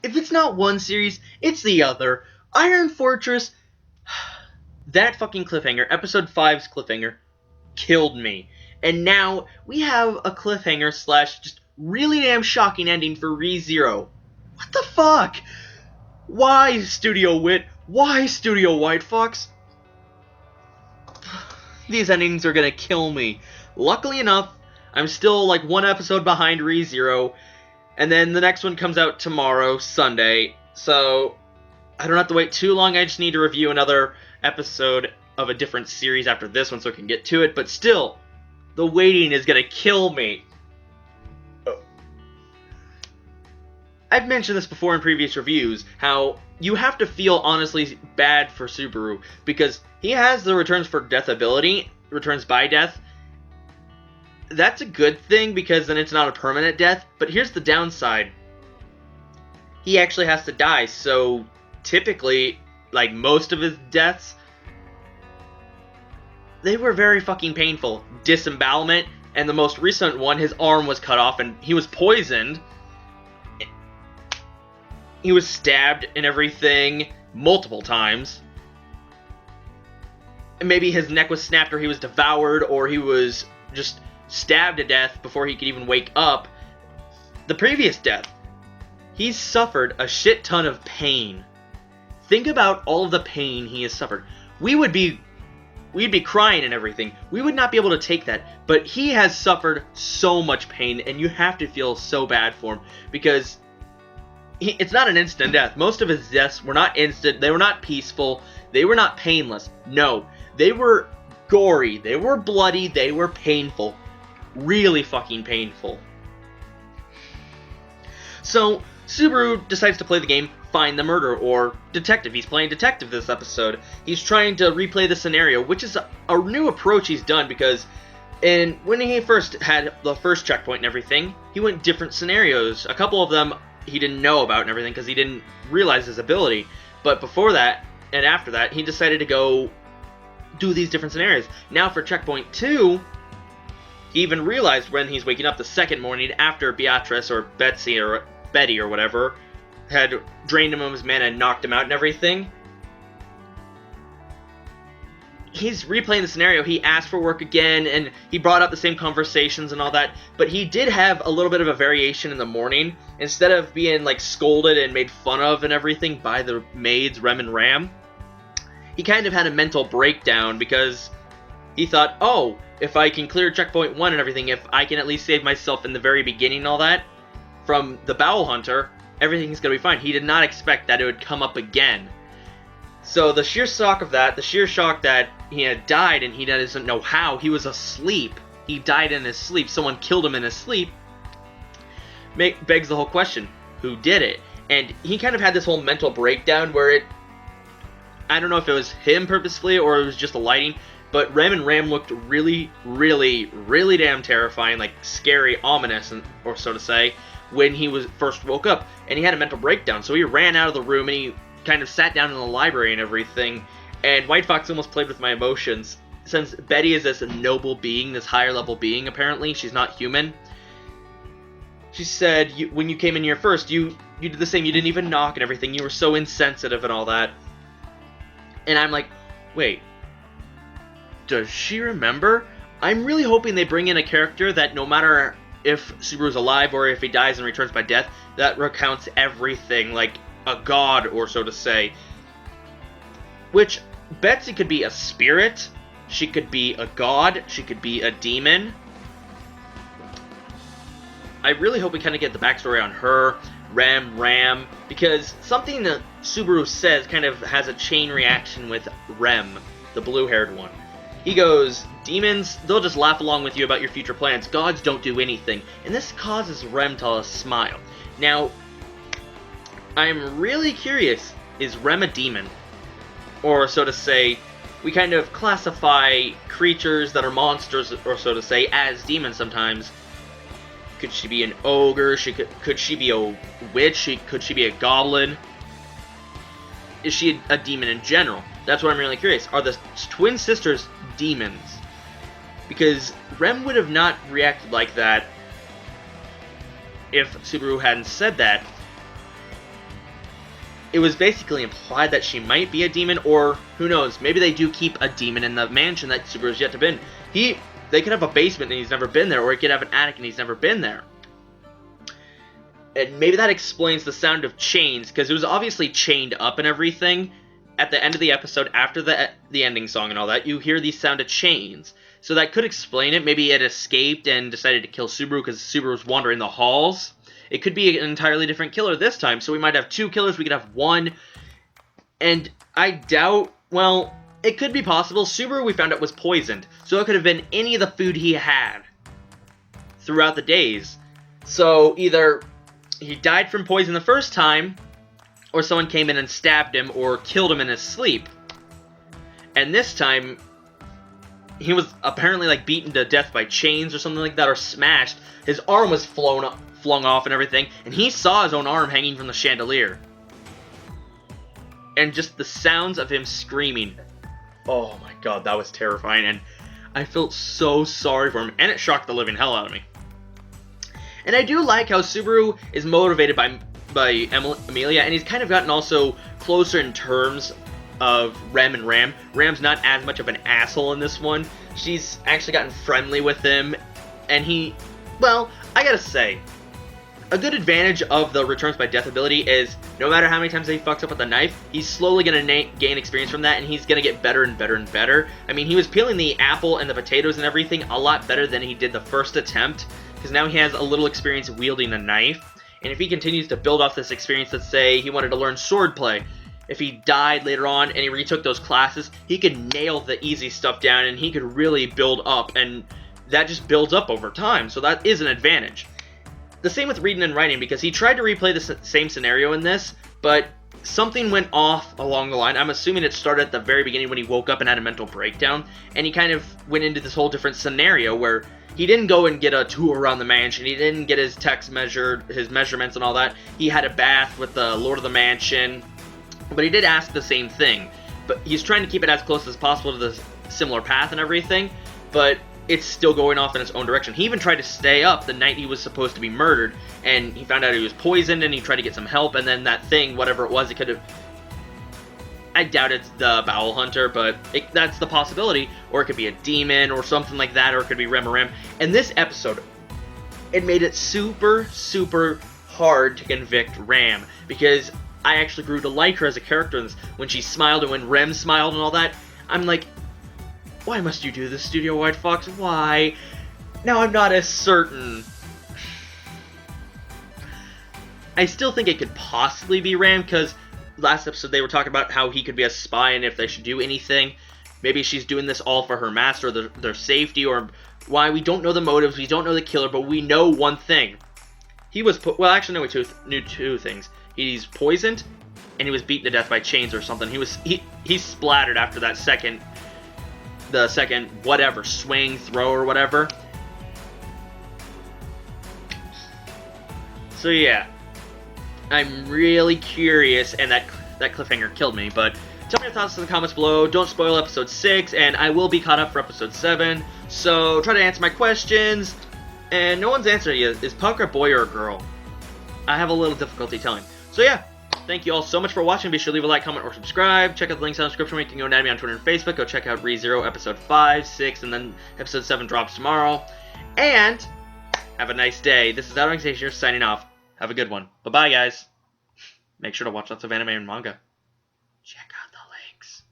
if it's not one series, it's the other. Iron Fortress, that fucking cliffhanger, episode 5's cliffhanger, killed me. And now we have a cliffhanger / just really damn shocking ending for ReZero. What the fuck? Why, Studio Wit? Why, Studio White Fox? These endings are gonna kill me. Luckily enough, I'm still like one episode behind ReZero, and then the next one comes out tomorrow, Sunday, so I don't have to wait too long. I just need to review another episode of a different series after this one so I can get to it, but still, the waiting is gonna kill me. I've mentioned this before in previous reviews, how you have to feel honestly bad for Subaru, because he has the returns for death ability, returns by death. That's a good thing, because then it's not a permanent death, but here's the downside. He actually has to die, so typically, like most of his deaths, they were very fucking painful. Disembowelment, and the most recent one, his arm was cut off and he was poisoned. He was stabbed and everything multiple times. And maybe his neck was snapped, or he was devoured, or he was just stabbed to death before he could even wake up. The previous death, he's suffered a shit ton of pain. Think about all of the pain he has suffered. We'd be crying and everything. We would not be able to take that. But he has suffered so much pain, and you have to feel so bad for him, because it's not an instant death. Most of his deaths were not instant. They were not peaceful. They were not painless. No, they were gory. They were bloody. They were painful. Really fucking painful. So, Subaru decides to play the game Find the Murderer, or Detective. He's playing Detective this episode. He's trying to replay the scenario, which is a new approach he's done, because when he first had the first checkpoint and everything, he went different scenarios. A couple of them he didn't know about and everything, because he didn't realize his ability. But before that, and after that, he decided to go do these different scenarios. Now for checkpoint 2, he even realized when he's waking up the second morning after Beatrice or Betsy or Betty or whatever had drained him of his mana and knocked him out and everything. He's replaying the scenario. He asked for work again, and he brought up the same conversations and all that, but he did have a little bit of a variation in the morning. Instead of being like scolded and made fun of and everything by the maids Rem and Ram, he kind of had a mental breakdown, because he thought, oh, if I can clear checkpoint 1 and everything, if I can at least save myself in the very beginning and all that from the Bowel Hunter, everything's gonna be fine. He did not expect that it would come up again. So the sheer shock of that, the sheer shock that he had died and he doesn't know how, he was asleep. He died in his sleep. Someone killed him in his sleep. Begs the whole question, who did it? And he kind of had this whole mental breakdown where I don't know if it was him purposefully or it was just the lighting, but Rem and Ram looked really, really, really damn terrifying, like scary, ominous, or so to say, when he first woke up. And he had a mental breakdown, so he ran out of the room and he kind of sat down in the library and everything, and White Fox almost played with my emotions. Since Betty is this noble being, this higher level being, apparently, she's not human. She said, when you came in here first, you did the same, you didn't even knock and everything, you were so insensitive and all that. And I'm like, wait, does she remember? I'm really hoping they bring in a character that no matter if Subaru's alive or if he dies and returns by death, that recounts everything, like a god, or so to say. Which, Betsy could be a spirit, she could be a god, she could be a demon. I really hope we kind of get the backstory on her, Ram, because something that Subaru says kind of has a chain reaction with Rem, the blue-haired one. He goes, demons, they'll just laugh along with you about your future plans. Gods don't do anything. And this causes Rem to smile. Now, I'm really curious, is Rem a demon? Or, so to say, we kind of classify creatures that are monsters, or so to say, as demons sometimes. Could she be an ogre? Could she be a witch? Could she be a goblin? Is she a demon in general? That's what I'm really curious. Are the twin sisters demons? Because Rem would have not reacted like that if Subaru hadn't said that. it was basically implied that she might be a demon, or who knows, maybe they do keep a demon in the mansion that Subaru's yet to been. They could have a basement and he's never been there, or he could have an attic and he's never been there. And maybe that explains the sound of chains, because it was obviously chained up and everything. At the end of the episode, after the ending song and all that, you hear the sound of chains. So that could explain it. Maybe it escaped and decided to kill Subaru because Subaru was wandering the halls. It could be an entirely different killer this time. So we might have 2 killers, we could have 1. And I doubt, well, it could be possible. Subaru, we found out, was poisoned. So it could have been any of the food he had throughout the days. So either he died from poison the first time, or someone came in and stabbed him or killed him in his sleep. And this time, he was apparently like beaten to death by chains or something like that, or smashed. His arm was flung off and everything, and he saw his own arm hanging from the chandelier. And just the sounds of him screaming. Oh my god, that was terrifying, and I felt so sorry for him, and it shocked the living hell out of me. And I do like how Subaru is motivated by Amelia, and he's kind of gotten also closer in terms of Rem and Ram. Ram's not as much of an asshole in this one. She's actually gotten friendly with him, and well, I gotta say, a good advantage of the Returns by Death ability is no matter how many times he fucks up with the knife, he's slowly going to gain experience from that, and he's going to get better and better and better. I mean, he was peeling the apple and the potatoes and everything a lot better than he did the first attempt, because now he has a little experience wielding a knife. And if he continues to build off this experience, let's say he wanted to learn swordplay, if he died later on and he retook those classes, he could nail the easy stuff down and he could really build up, and that just builds up over time, so that is an advantage. The same with reading and writing, because he tried to replay the same scenario in this, but something went off along the line. I'm assuming it started at the very beginning when he woke up and had a mental breakdown, and he kind of went into this whole different scenario where he didn't go and get a tour around the mansion, he didn't get his text measured, his measurements and all that. He had a bath with the Lord of the Mansion, but he did ask the same thing. But he's trying to keep it as close as possible to the similar path and everything, but it's still going off in its own direction. He even tried to stay up the night he was supposed to be murdered, and he found out he was poisoned, and he tried to get some help, and then that thing, whatever it was, it could have... I doubt it's the Bowel Hunter, but that's the possibility. Or it could be a demon, or something like that, or it could be Rem. And this episode, it made it super, super hard to convict Ram, because I actually grew to like her as a character in this. When she smiled, and when Rem smiled and all that, I'm like, why must you do this, Studio White Fox? Why? Now I'm not as certain. I still think it could possibly be Ram, because last episode they were talking about how he could be a spy and if they should do anything. Maybe she's doing this all for her master, their safety, or why. We don't know the motives, we don't know the killer, but we know one thing. He was, well, actually, no, we knew 2 things. He's poisoned, and he was beaten to death by chains or something. He splattered after that the second whatever swing, throw, or whatever. So yeah, I'm really curious, and that cliffhanger killed me. But tell me your thoughts in the comments below. Don't spoil episode 6, and I will be caught up for episode 7. So try to answer my questions. And no one's answered yet. Is Puck a boy or a girl? I have a little difficulty telling. So yeah. Thank you all so much for watching. Be sure to leave a like, comment, or subscribe. Check out the links in the description where you can go and add me on Twitter and Facebook. Go check out ReZero episode 5, 6, and then episode 7 drops tomorrow. And have a nice day. This is Outer Xavier signing off. Have a good one. Bye-bye, guys. Make sure to watch lots of anime and manga. Check out the links.